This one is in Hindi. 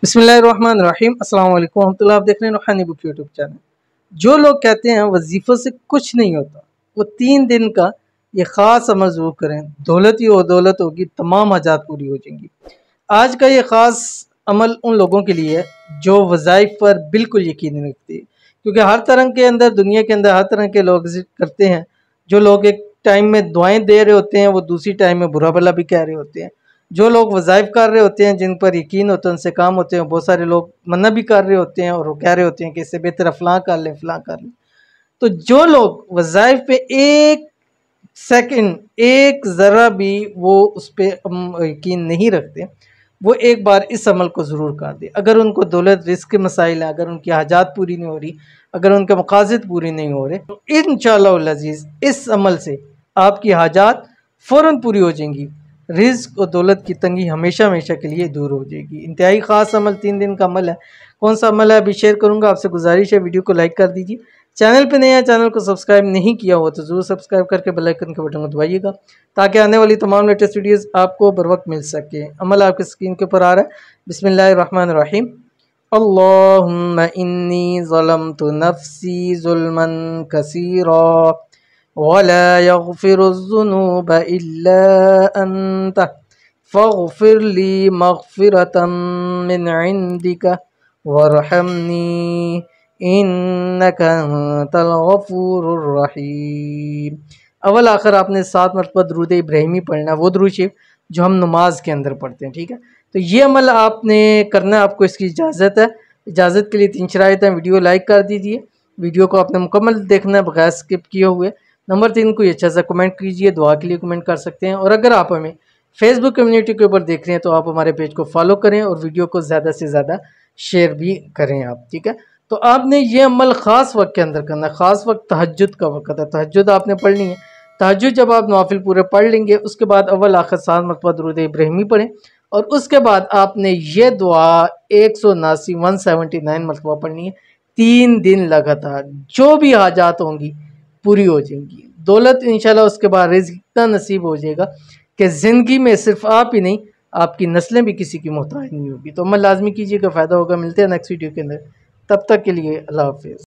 बिस्मिल्लाहिर्रहमानिर्रहीम अस्सलाम वालेकुम रहमतुल्लाह। आप देख रहे हैं रूहानी बुक यूट्यूब चैनल। जो लोग कहते हैं वजीफ़ों से कुछ नहीं होता, वो 3 दिन का ये ख़ास अमल ज़रूर करें। दौलत ही हो दौलत होगी, तमाम हाजात पूरी हो जाएंगी। आज का ये ख़ास अमल उन लोगों के लिए है जो वज़ाइफ पर बिल्कुल यकीन नहीं रखते, क्योंकि हर तरह के अंदर दुनिया के अंदर हर तरह के लोग करते हैं। जो लोग एक टाइम में दुआएं दे रहे होते हैं, वो दूसरी टाइम में बुरा भला भी कह रहे होते हैं। जो लोग वज़ाइफ कर रहे होते हैं, जिन पर यकीन होता है, उनसे काम होते हैं, बहुत सारे लोग मना भी कर रहे होते हैं और वो कह रहे होते हैं कि इससे बेहतर फ़लाँ कर लें फ़लाँ कर लें। तो जो लोग वज़ाइफ पे एक सेकंड एक ज़रा भी वो उस पर यकीन नहीं रखते, वो एक बार इस अमल को ज़रूर कर दे। अगर उनको दौलत रिस्क के मसाइल हैं, अगर उनकी हाजात पूरी नहीं हो रही, अगर उनके मकासद पूरी नहीं हो रहे, तो इंशाअल्लाह अज़ीज़ इस अमल से आपकी हाजात फ़ौरन पूरी हो जाएंगी। रिज़्क़ और दौलत की तंगी हमेशा हमेशा के लिए दूर हो जाएगी। इंतहाई ख़ास अमल 3 दिन का अमल है। कौन सा अमल है अभी शेयर करूँगा। आपसे गुजारिश है वीडियो को लाइक कर दीजिए। चैनल पे नया चैनल को सब्सक्राइब नहीं किया हो तो ज़रूर सब्सक्राइब करके बेल आइकन के बटन को दबाइएगा, ताकि आने वाली तमाम लेटेस्ट वीडियोज़ आपको बर वक्त मिल सके। अमल आपके स्क्रीन के ऊपर आ रहा है। बिस्मिल्लाहिर्रहमानिर्रहीम। अल्लाहुम्मा इन्नी ज़लमतु नफ्सी ज़ुल्मन कसीरा वला यग़फ़िरुज़्ज़ुनूबा इल्ला अंत फ़ग़फ़िर ली मग़फ़िरतम मिन इंदिका वरहमनी इन्नका अंतल गफ़ूरुर रहीम। अव्वल आखिर आपने 7 मरतबा दुरूद इब्राहिमी पढ़ना, वो दुरूद शरीफ जो हम नमाज के अंदर पढ़ते हैं, ठीक है। तो ये अमल आपने करना है, आपको इसकी इजाज़त है। इजाज़त के लिए 3 शराइत हैं। वीडियो लाइक कर दीजिए, वीडियो को आपने मुकम्मल देखना है बगैर स्किप किए हुए। नंबर 3, कोई अच्छा सा कमेंट कीजिए, दुआ के लिए कमेंट कर सकते हैं। और अगर आप हमें फेसबुक कम्युनिटी के ऊपर देख रहे हैं तो आप हमारे पेज को फॉलो करें और वीडियो को ज़्यादा से ज़्यादा शेयर भी करें आप, ठीक है। तो आपने ये अमल ख़ास वक्त के अंदर करना है। ख़ास वक्त तहज्जुद का वक्त है, तहज्जुद आपने पढ़नी है। तहज्जुद जब आप नवाफिल पूरे पढ़ लेंगे, उसके बाद अव्वल आखिर 7 मरतबा दुरूद इब्राहिमी पढ़ें और उसके बाद आपने ये दुआ 179 मरतबा पढ़नी है। 3 दिन लगातार जो भी हाजात होंगी पूरी हो जाएंगी। दौलत इंशाल्लाह उसके बाद रिज़्क़ इतना नसीब हो जाएगा कि ज़िंदगी में सिर्फ आप ही नहीं, आपकी नस्लें भी किसी की मोहताज नहीं होगी। तो अमल लाजमी कीजिएगा, फ़ायदा होगा। मिलते हैं नेक्स्ट वीडियो के अंदर, तब तक के लिए अल्लाह हाफ़िज़।